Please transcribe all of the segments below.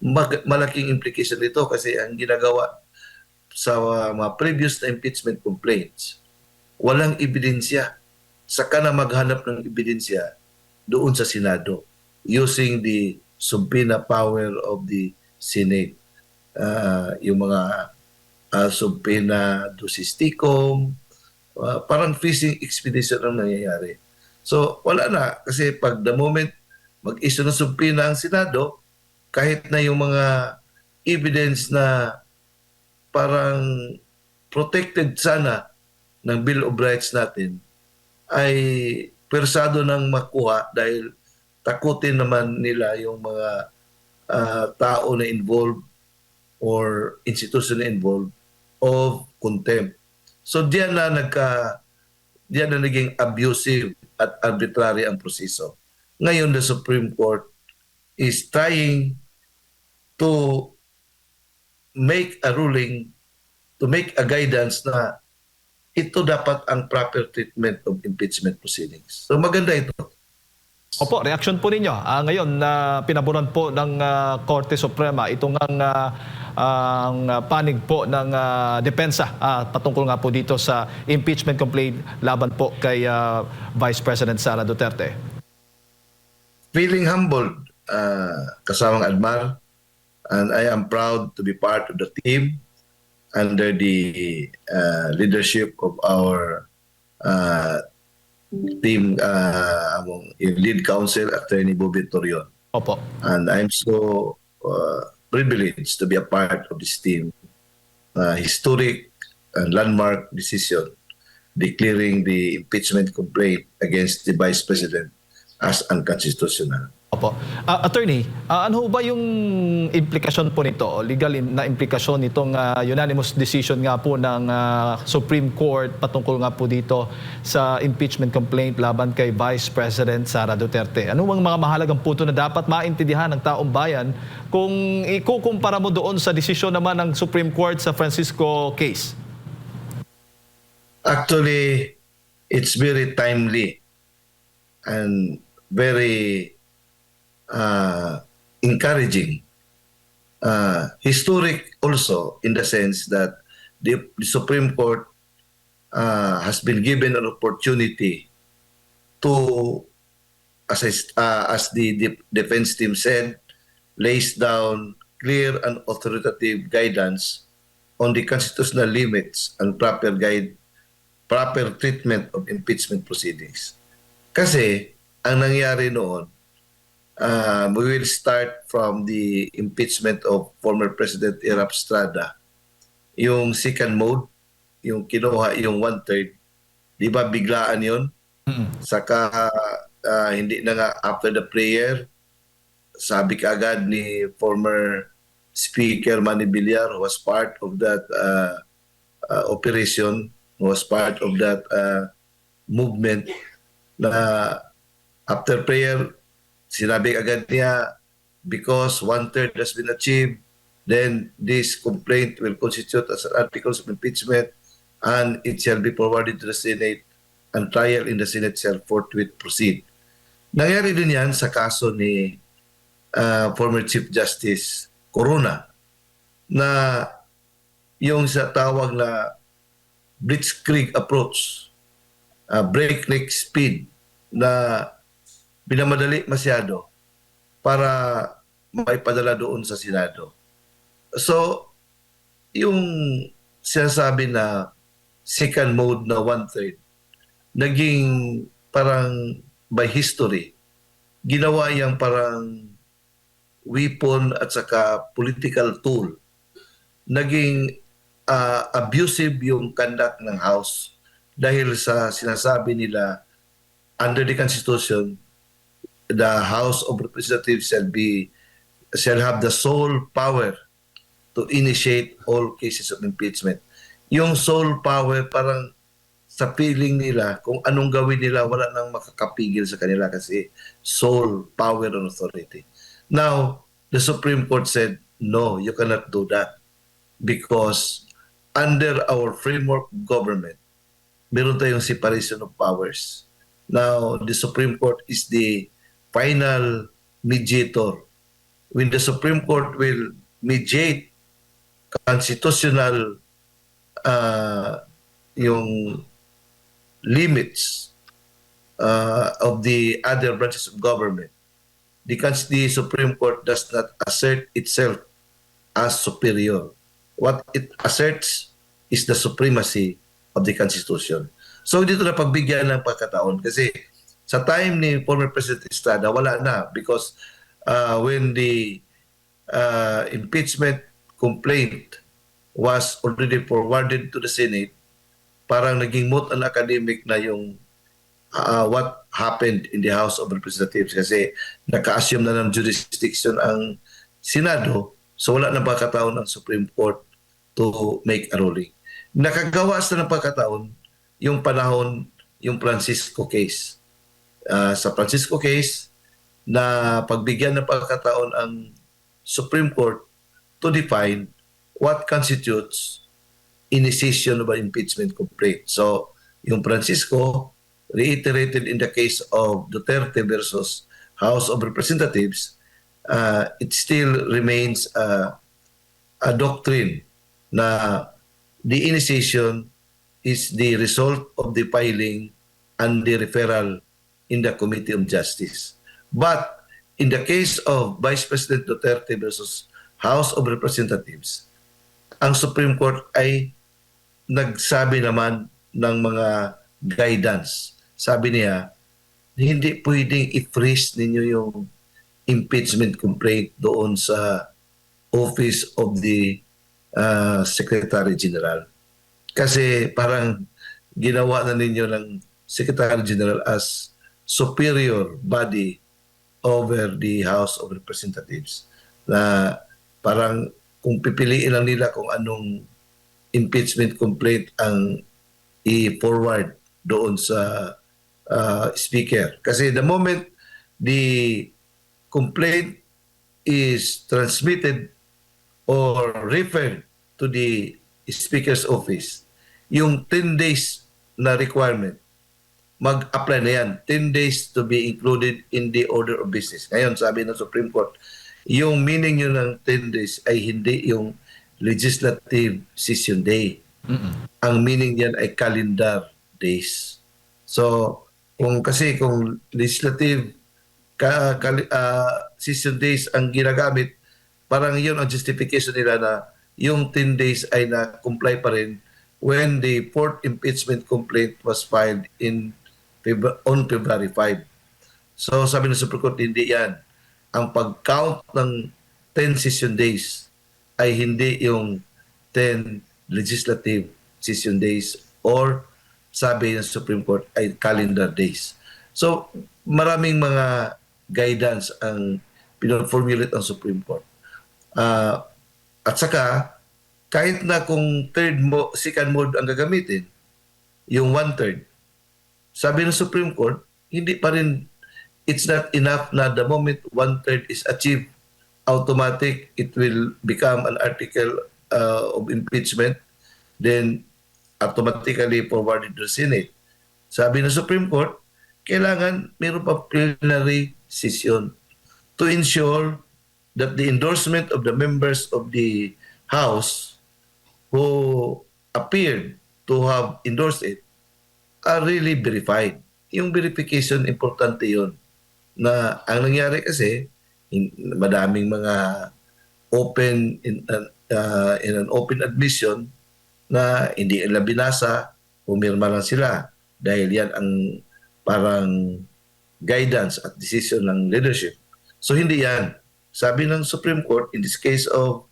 malaking implication nito kasi ang ginagawa sa mga previous na impeachment complaints, walang ebidensya. Saka na maghanap ng ebidensya doon sa Senado using the subpoena power of the Senate. Yung mga subpoena dosisticum, parang fishing expedition ang nangyayari. So wala na kasi pag the moment mag-issue ng subpoena ang Senado, kahit na yung mga evidence na parang protected sana ng Bill of Rights natin ay persado ng makuha dahil takutin naman nila yung mga tao na involved or institution na involved of contempt. So diyan na naging abusive at arbitrary ang proseso. Ngayon, the Supreme Court is trying to make a ruling, to make a guidance na ito dapat ang proper treatment of impeachment proceedings. So maganda ito. Opo, reaksyon po ninyo. Ngayon na pinaboran po ng Korte Suprema itong ang panig po ng depensa patungkol nga po dito sa impeachment complaint laban po kay Vice President Sara Duterte. Feeling humbled, kasamang Admar, and I am proud to be part of the team under the leadership of our team, yung lead counsel, Attorney Bobby Torion. Opo. And I'm so privileged to be a part of this team. Historic and landmark decision declaring the impeachment complaint against the Vice President as unconstitutional. Opo. Attorney, ano ba yung implikasyon po nito, legal na implikasyon nitong unanimous decision nga po ng Supreme Court patungkol nga po dito sa impeachment complaint laban kay Vice President Sara Duterte? Ano bang mga mahalagang punto na dapat maintindihan ng taong bayan kung ikukumpara mo doon sa desisyon naman ng Supreme Court sa Francisco case? Actually, it's very timely and very encouraging. Historic also in the sense that the Supreme Court has been given an opportunity to, as the defense team said, lays down clear and authoritative guidance on the constitutional limits and proper treatment of impeachment proceedings. Kasi ang nangyari noon, we will start from the impeachment of former President Erap Estrada. Yung second mode, yung kinuha yung 1/3, di ba biglaan yun? Saka hindi na nga after the prayer, sabi kaagad ni former Speaker Manny Villar, who was part of that operation, who was part of that movement, na after prayer, sinabi agad niya, because 1/3 has been achieved, then this complaint will constitute as articles of impeachment and it shall be forwarded to the Senate and trial in the Senate shall forthwith proceed. Nangyari din yan sa kaso ni former Chief Justice Corona na yung sa tawag na blitzkrieg approach, breakneck speed na binamadali masyado para maipadala doon sa Senado. So, yung sinasabi na second mode na 1/3, naging parang by history, ginawa yung parang weapon at saka political tool. Naging abusive yung conduct ng House dahil sa sinasabi nila under the Constitution, the House of Representatives shall have the sole power to initiate all cases of impeachment. Yung sole power, parang sa feeling nila, kung anong gawin nila, wala nang makakapigil sa kanila kasi sole power and authority. Now, the Supreme Court said, no, you cannot do that because under our framework of government, meron tayong separation of powers. Now, the Supreme Court is the final mediator when the Supreme Court will mediate constitutional yung limits of the other branches of government, the Supreme Court does not assert itself as superior. What it asserts is the supremacy of the Constitution. So dito na pagbigyan ng pagkataon kasi sa time ni former President Estrada, wala na because when the impeachment complaint was already forwarded to the Senate, parang naging moot and academic na yung what happened in the House of Representatives kasi naka-assume na ng jurisdiction ang Senado, so wala na pagkataon ng Supreme Court to make a ruling. Nakagawas na ng pagkataon yung panahon, yung Francisco case. Sa Francisco case, na pagbigyan ng pagkataon ang Supreme Court to define what constitutes initiation of an impeachment complaint. So, yung Francisco reiterated in the case of Duterte versus House of Representatives, it still remains a doctrine na the initiation is the result of the filing and the referral in the Committee of Justice. But in the case of Vice President Duterte versus House of Representatives, ang Supreme Court ay nagsabi naman ng mga guidance. Sabi niya, hindi pwedeng i-freeze ninyo yung impeachment complaint doon sa Office of the Secretary General. Kasi parang ginawa na ninyo ng Secretary General as superior body over the House of Representatives. Na parang kung pipiliin lang nila kung anong impeachment complaint ang i-forward doon sa Speaker. Kasi the moment the complaint is transmitted or referred to the Speaker's office, yung 10 days na requirement, mag-apply na yan. 10 days to be included in the order of business. Ngayon, sabi ng Supreme Court, yung meaning yun ng 10 days ay hindi yung legislative session day. Ang meaning yan ay calendar days. So, kung legislative session days ang ginagamit, parang yun ang justification nila na yung 10 days ay na-comply pa rin when the fourth impeachment complaint was filed on February 5. So sabi ng Supreme Court, hindi yan. Ang pag-count ng 10 session days ay hindi yung 10 legislative session days or sabi ng Supreme Court ay calendar days. So maraming mga guidance ang pinoformulate ng Supreme Court. At saka, kahit na kung second mode ang gagamitin, yung 1/3, sabi ng Supreme Court, hindi pa rin, it's not enough na the moment 1/3 is achieved, automatic, it will become an article of impeachment, then automatically forwarded to the Senate. Sabi ng Supreme Court, kailangan mayroon pa plenary session to ensure that the endorsement of the members of the House who appeared to have endorsed it are really verified. Yung verification, importante yun. Na ang nangyari kasi, madaming mga open in an open admission na hindi nila binasa, pumirma lang sila dahil yan ang parang guidance at decision ng leadership. So hindi yan. Sabi ng Supreme Court, in this case of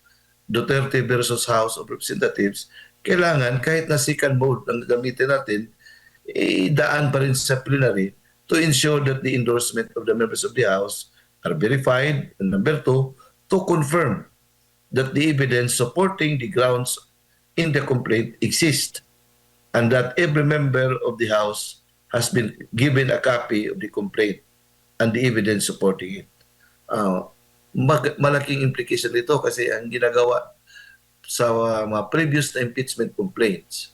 Duterte versus House of Representatives, kailangan kahit na second mode ang gamitin natin, idaan pa rin sa plenary to ensure that the endorsement of the members of the House are verified. And number 2, to confirm that the evidence supporting the grounds in the complaint exist and that every member of the House has been given a copy of the complaint and the evidence supporting it. Malaking implication nito kasi ang ginagawa sa mga previous na impeachment complaints,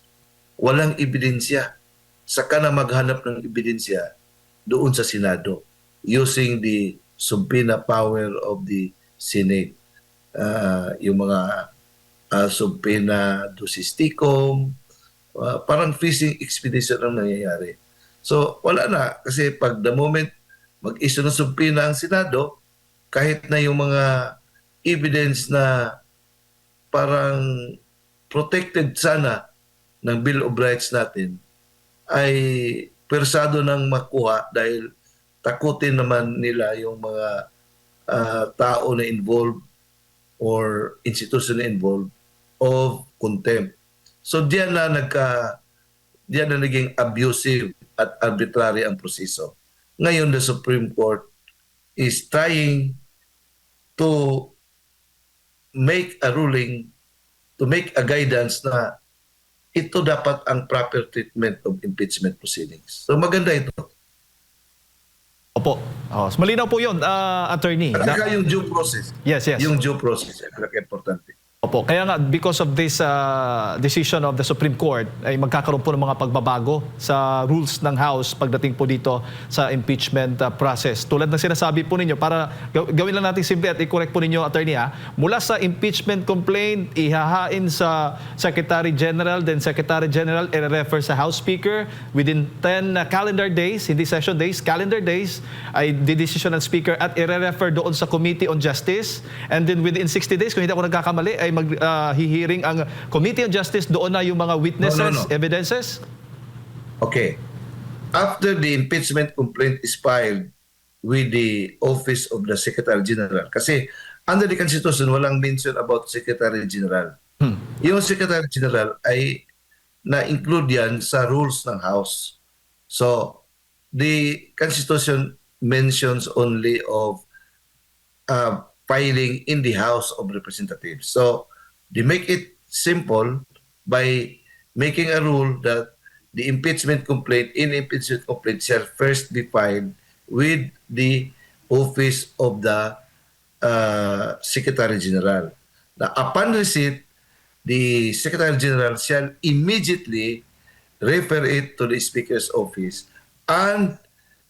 walang ebidensya. Saka na maghanap ng ebidensya doon sa Senado using the subpoena power of the Senate. Yung mga subpoena dosisticum, parang fishing expedition ang nangyayari. So wala na kasi pag the moment mag-issue ng subpoena ang Senado, kahit na yung mga evidence na parang protected sana ng Bill of Rights natin ay persado nang makuha dahil takutin naman nila yung mga tao na involved or institution na involved of contempt. So diyan na naging abusive at arbitrary ang proseso. Ngayon, the Supreme Court is trying to make a ruling, to make a guidance na ito dapat ang proper treatment of impeachment proceedings. So maganda ito. Opo. So malinaw po yun, attorney. At saka yung due process. Yes, yes. Yung due process, importante. Opo, kaya nga because of this decision of the Supreme Court ay magkakaroon po ng mga pagbabago sa rules ng House pagdating po dito sa impeachment process. Tulad ng sinasabi po ninyo, para gawin lang natin simple at i-correct po ninyo, attorney, mula sa impeachment complaint, ihahain sa Secretary General, then Secretary General i-refer sa House Speaker within 10 calendar days, hindi session days, calendar days, ay didesisyon ng Speaker at i-refer doon sa Committee on Justice, and then within 60 days, kung hindi ako nagkakamali, ay maghihiring ang Committee on Justice, doon na yung mga witnesses, evidences? Okay. After the impeachment complaint is filed with the Office of the Secretary General, kasi under the Constitution, walang mention about Secretary General. Yung Secretary General ay na-include yan sa rules ng House. So, the Constitution mentions only of filing in the House of Representatives. So they make it simple by making a rule that the impeachment complaint shall first be filed with the Office of the Secretary General. Now, upon receipt, the Secretary General shall immediately refer it to the Speaker's office, and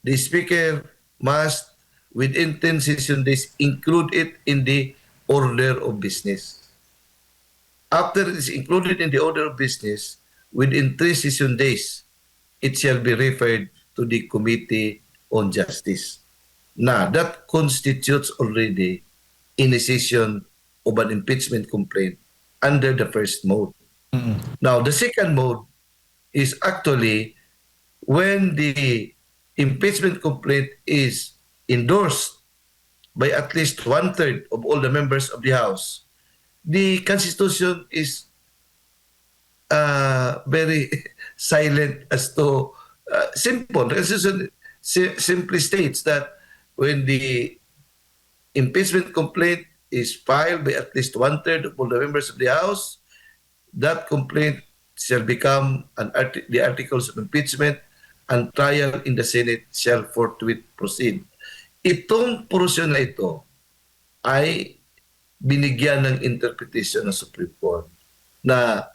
the Speaker must, within 10 session days, include it in the order of business. After it is included in the order of business, within 3 session days, it shall be referred to the Committee on Justice. Now, that constitutes already initiation of an impeachment complaint under the first mode. Now, the second mode is actually when the impeachment complaint is endorsed by at least 1/3 of all the members of the House. The Constitution is very silent as to simple. The Constitution simply states that when the impeachment complaint is filed by at least 1/3 of all the members of the House, that complaint shall become the articles of impeachment, and trial in the Senate shall forthwith proceed. Itong porosyon na ito ay binigyan ng interpretation ng Supreme Court na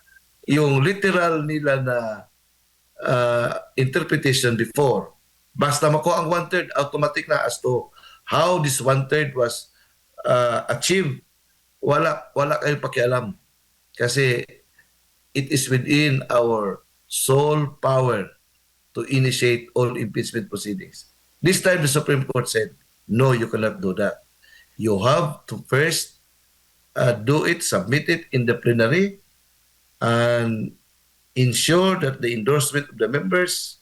yung literal nila na interpretation before, basta makuha ang 1/3, automatic na as to how this 1/3 was achieved, wala kayong pakialam. Kasi it is within our sole power to initiate all impeachment proceedings. This time the Supreme Court said, no, you cannot do that. You have to first do it, submit it in the plenary, and ensure that the endorsement of the members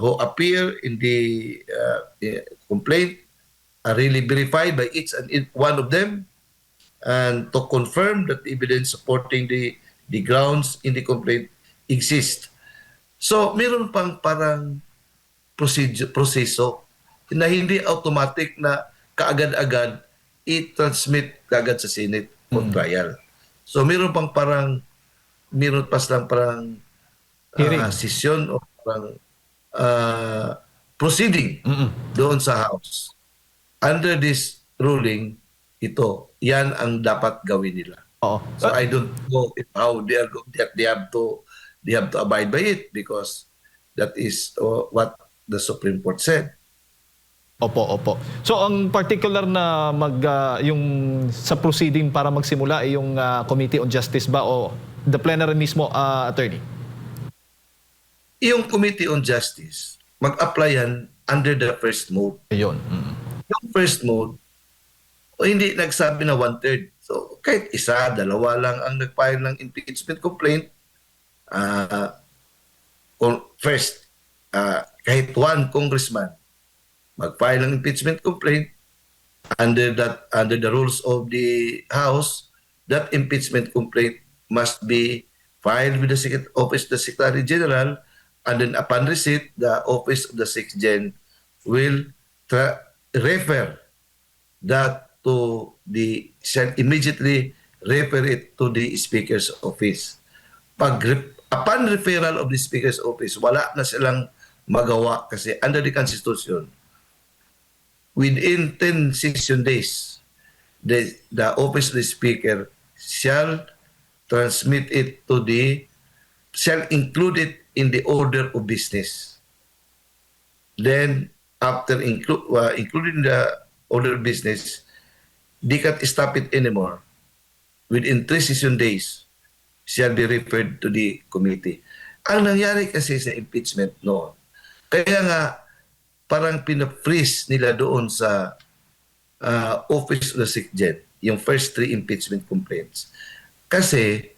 who appear in the complaint are really verified by each and one of them, and to confirm that the evidence supporting the grounds in the complaint exist. So, meron pang parang proseso na hindi automatic na kaagad-agad i-transmit kaagad sa Senate for trial. So, meron pa lang parang session o parang proceeding doon sa House. Under this ruling, yan ang dapat gawin nila. So I don't know how they have to abide by it, because that is what the Supreme Court said. Opo, opo. So ang particular na yung sa proceeding para magsimula ay yung Committee on Justice ba o the plenary mismo, attorney? Yung Committee on Justice, mag-apply yan under the first mode. Ayun. Yung first mode, o hindi nagsabi na one-third. So, kahit isa, dalawa lang ang nag-file ng impeachment complaint, ah, first, kahit one congressman mag-file ng impeachment complaint under the rules of the House, that impeachment complaint must be filed with the Office of the Secretary General, and then upon receipt, the Office of the SecGen will refer that to shall immediately refer it to the Speaker's Office. Upon referral of the Speaker's Office, wala na silang magawa kasi under the Constitution, within 10 session days, the Office of the Speaker shall transmit it to shall include it in the order of business. Then, after including the order of business, they can't stop it anymore. Within 3 session days, shall be referred to the committee. Ang nangyari kasi sa impeachment noon, kaya nga parang pina-freeze nila doon sa Office of the SecGen, yung first 3 impeachment complaints. Kasi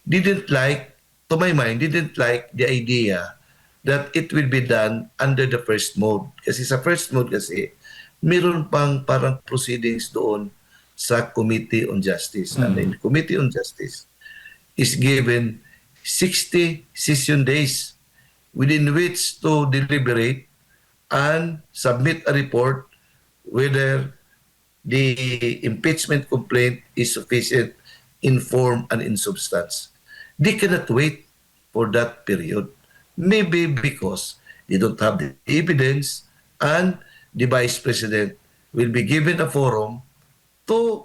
to my mind, didn't like the idea that it will be done under the first mode. Kasi sa first mode kasi, meron pang parang proceedings doon sa Committee on Justice. And the Committee on Justice is given 60 session days within which to deliberate and submit a report whether the impeachment complaint is sufficient in form and in substance. They cannot wait for that period. Maybe because they don't have the evidence and the Vice President will be given a forum to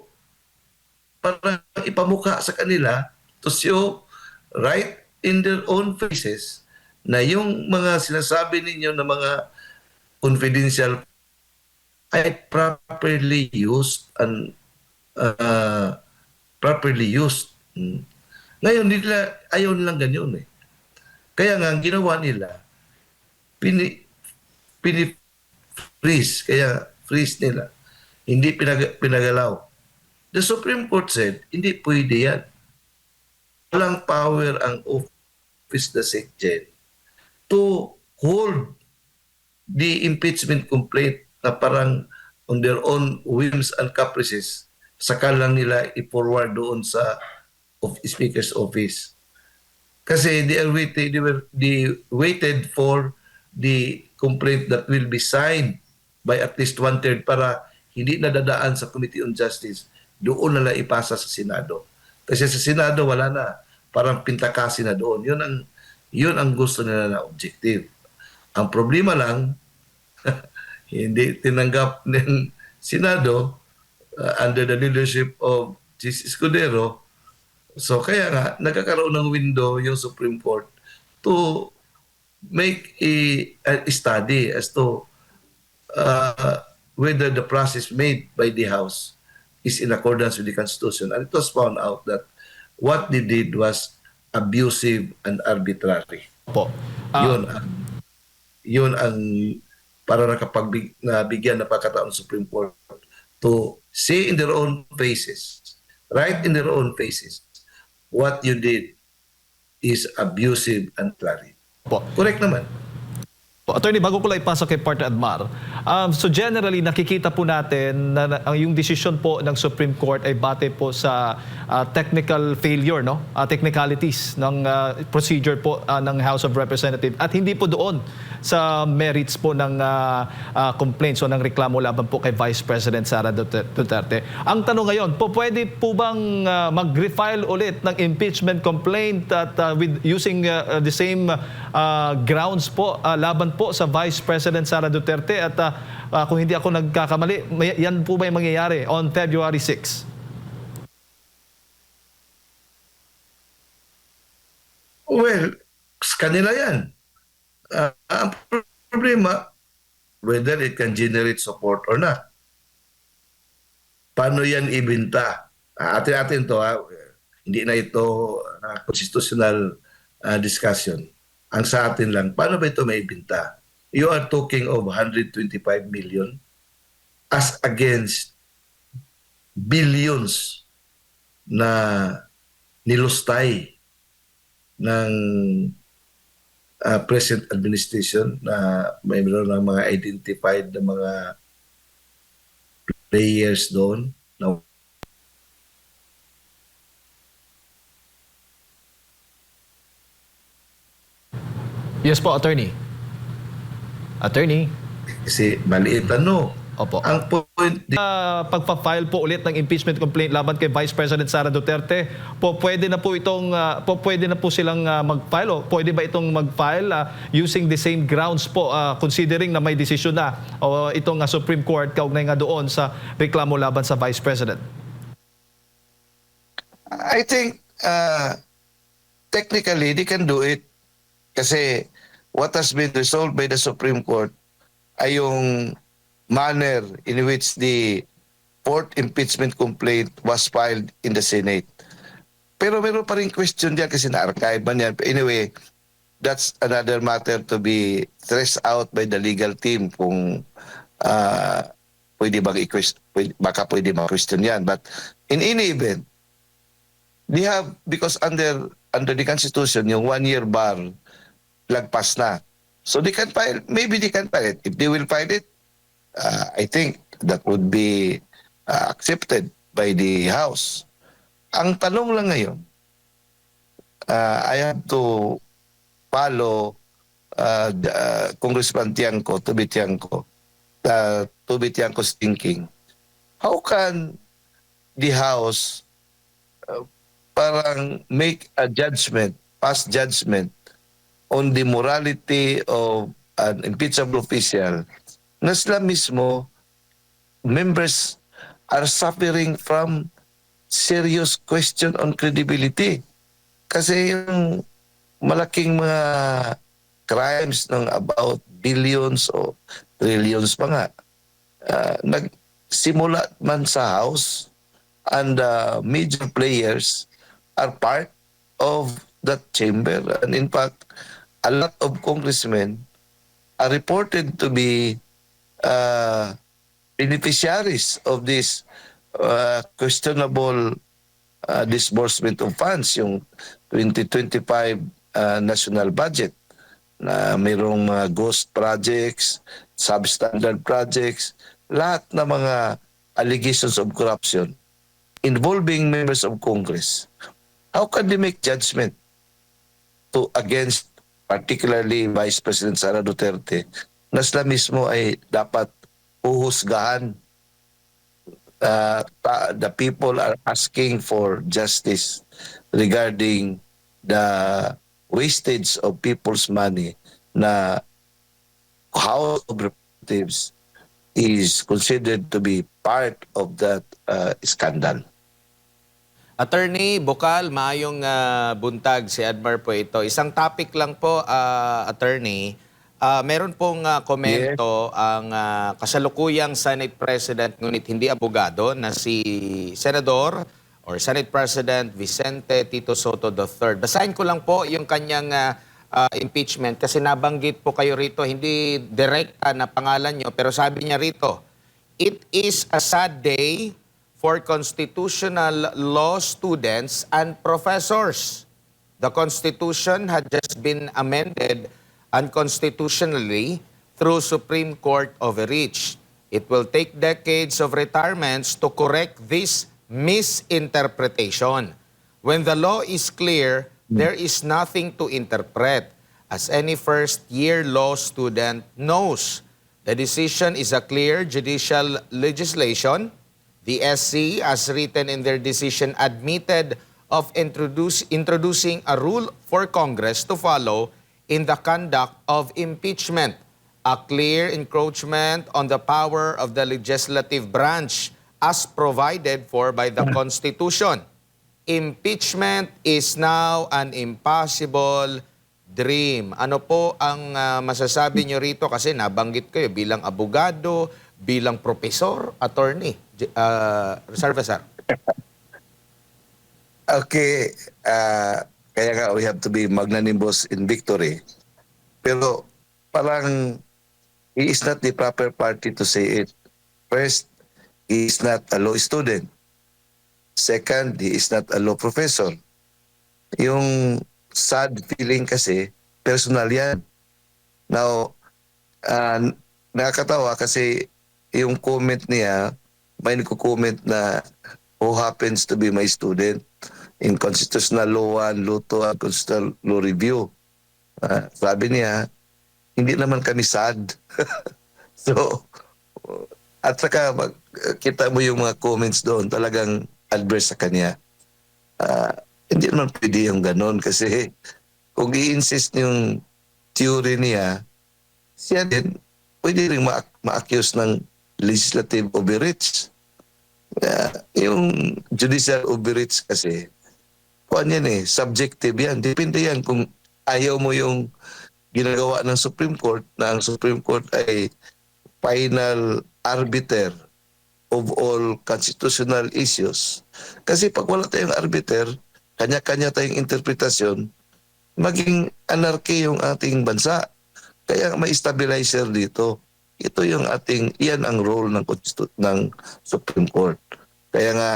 para ipamukha sa kanila to show right in their own faces na yung mga sinasabi ninyo na mga confidential ay properly used and properly used. Ngayon, ayaw nilang ganyan eh. Kaya nga, ang ginawa nila, pini-freeze, kaya freeze nila. Hindi pinagalaw. The Supreme Court said, hindi pwede yan. Walang power ang Office the SecGen to hold the impeachment complaint na parang on their own whims and caprices, saka lang nila i-forward doon sa Speaker's Office. Kasi they waited for the complaint that will be signed by at least one-third para hindi nadadaan sa Committee on Justice, doon na lang ipasa sa Senado. Kasi sa Senado, wala na. Parang pintakasi na doon. Yun ang gusto nila na objective. Ang problema lang, hindi tinanggap ng Senado under the leadership of Chis Escudero. So kaya nga, nagkakaroon ng window yung Supreme Court to make a study as to whether the process made by the House is in accordance with the Constitution. And it was found out that what they did was abusive and arbitrary. Opo. Yun ang para nabigyan na pagkataon ng Supreme Court to say in their own faces, right in their own faces, what you did is abusive and arbitrary. Opo. Correct naman. Attorney, bago ko lang ipasok kay Partner Admar, so generally nakikita po natin na yung decision po ng Supreme Court ay base po sa technical failure, no? Technicalities ng procedure po ng House of Representatives at hindi po doon sa merits po ng complaints o ng reklamo laban po kay Vice President Sara Duterte. Ang tanong ngayon, pwede po bang mag-refile ulit ng impeachment complaint at with using the same grounds po laban po sa Vice President Sara Duterte at kung hindi ako nagkakamali, yan po ba yung mangyayari on February 6? Well, kanila yan. Ang problema, whether it can generate support or not. Paano yan ibenta? Atin-atin to, hindi na ito constitutional discussion. Ang sa atin lang, paano ba ito maibenta? You are talking of 125 million as against billions na nilustay ng present administration na mayroon ng mga identified na mga players doon na Yes po, attorney. Attorney. kasi maliit ano. Opo. Ang point Pagpa-file po ulit ng impeachment complaint laban kay Vice President Sara Duterte, pwede na po itong pwede na po silang mag-file o pwede ba itong mag-file using the same grounds po considering na may desisyon na o itong Supreme Court kaugnay nga doon sa reklamo laban sa Vice President? I think technically they can do it kasi what has been resolved by the Supreme Court ay yung manner in which the fourth impeachment complaint was filed in the Senate. Pero meron pa rin question diyan kasi na-archive man yan. Anyway, that's another matter to be stressed out by the legal team kung pwede baka pwede ma-question yan. But in any event, they have, because under the Constitution, yung 1-year bar, lagpas na. So they can file, maybe they can file it. If they will file it, I think that would be accepted by the House. Ang tanong lang ngayon, I have to follow Congressman Tiangco, Toby Tiangco's thinking. How can the House parang make a judgment, pass judgment on the morality of an impeachable official na sila mismo, members are suffering from serious question on credibility. Kasi yung malaking mga crimes ng about billions o trillions pa nga, nagsimula man sa House and major players are part of that chamber. And in fact, a lot of congressmen are reported to be beneficiaries of this questionable disbursement of funds, yung 2025 national budget na mayroong mga ghost projects, substandard projects, lahat na mga allegations of corruption involving members of Congress. How can they make judgment against particularly Vice President Sara Duterte na sila mismo ay dapat uhusgahan? The people are asking for justice regarding the wastage of people's money na House of Representatives is considered to be part of that scandal. Attorney Bokal, maayong buntag si Admar po ito. Isang topic lang po, Attorney. Meron pong komento ang kasalukuyang Senate President, ngunit hindi abogado, na si Senador or Senate President Vicente Tito Soto III. Basahin ko lang po yung kanyang impeachment kasi nabanggit po kayo rito, hindi direkta na pangalan nyo, pero sabi niya rito, "It is a sad day for constitutional law students and professors. The Constitution had just been amended unconstitutionally through Supreme Court overreach. It will take decades of retirements to correct this misinterpretation. When the law is clear, there is nothing to interpret. As any first-year law student knows, the decision is a clear judicial legislation. The SC, as written in their decision, admitted of introducing a rule for Congress to follow in the conduct of impeachment, a clear encroachment on the power of the legislative branch as provided for by the Constitution. Impeachment is now an impossible dream. Ano po ang masasabi nyo rito? Kasi nabanggit kayo bilang abogado, bilang profesor, attorney. Reserva, sir. Okay, kaya nga we have to be magnanimous in victory. Pero parang he is not the proper party to say it. First, he is not a law student. Second, he is not a law professor. Yung sad feeling kasi, personal yan. Now, nakakatawa kasi yung comment niya, may nagko-comment na who happens to be my student in Constitutional Law 1, Law 2, and Constitutional Law Review. Sabi niya, hindi naman kami sad. So, at saka kita mo yung mga comments doon, talagang adverse sa kanya. Hindi naman pwede yung ganon kasi kung i-insist yung theory niya, siya din pwede rin ma-accuse ng legislative overreach. Yung judicial overreach kasi, kuan yan subjective yan. Depende yan kung ayaw mo yung ginagawa ng Supreme Court na ang Supreme Court ay final arbiter of all constitutional issues. Kasi pag wala tayong arbiter, kanya-kanya tayong interpretasyon, maging anarchy yung ating bansa. Kaya may stabilizer dito. Ito yung iyan ang role ng Supreme Court. Kaya nga,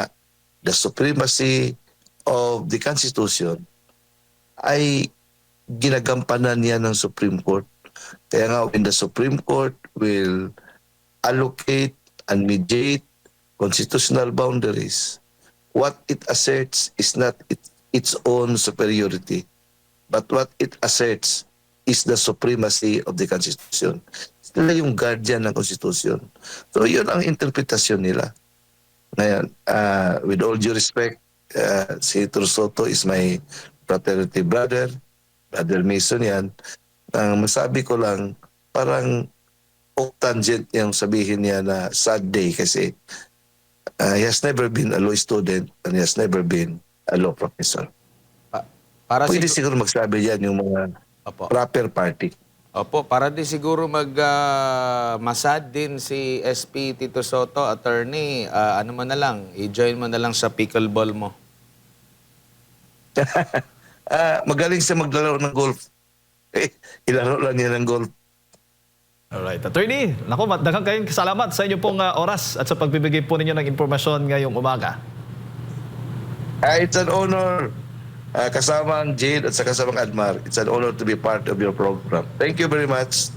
the supremacy of the Constitution ay ginagampanan niya ng Supreme Court. Kaya nga, when the Supreme Court will allocate and mediate constitutional boundaries, what it asserts is not its own superiority, but what it asserts is the supremacy of the Constitution. Sila yung guardian ng Constitution. So yun ang interpretasyon nila. Ngayon, with all due respect, si Soto is my fraternity brother, Brother Mason yan. Ang masabi ko lang, parang off-tangent yung sabihin niya na sad day kasi he has never been a law student and he has never been a law professor. Para Pwede siguro magsabi yan yung mga Opo. proper party. Opo, para din siguro masad din si SP Tito Soto, attorney, ano mo na lang, i-join mo na lang sa pickleball mo. Magaling siya maglalaro ng golf. Ilaro lang niya ng golf. Alright, attorney, naku, daghang kayong salamat sa inyo pong oras at sa pagbibigay po ninyo ng impormasyon ngayong umaga. It's an honor. Kasama ang Jade at sa kasamang Admar. It's an honor to be part of your program. Thank you very much.